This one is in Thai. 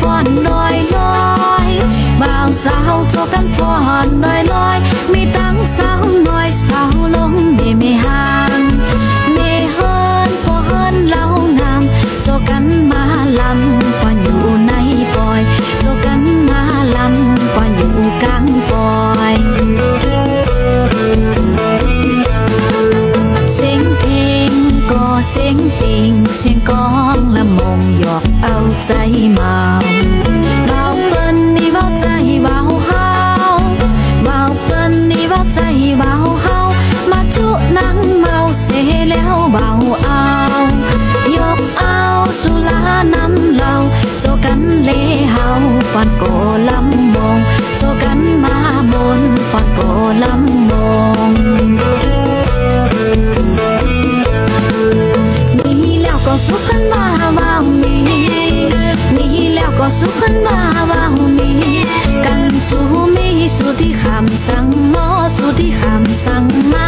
ฟ้อนลอยลอยบ่าวสาวโจกันฟ้อนลอยลอยมีตั้งสาวน้อยสาวลงเดไม่ห่างเมเฮินพอเฮินเล่างามโจกันมาลำกว่าอยู่ในปอยโจกันมาลำกว่าอยู่กลางปอยเสียงเพลงก็เสียงติ่งเสียงกองละมงหยอกเอาใจเมาเบาเปิ้นนี่เบาใจเบาเฮาเบาเปิ้นนี่เบาใจเบาเฮามาทุนังเมาเสแล้วเบาเอายกเอาสุลาน้ำเหล้าโจกันเลเฮาฟอนโกลำมงโจกันมามนฟอนโกลำมงมีแล้วก็สุขขันมาว่าวมีแล้วก็สุขขันมาว่าวมีกันสู้มีสู้ที่คำสั่งหมอสู้ที่คำสั่งมา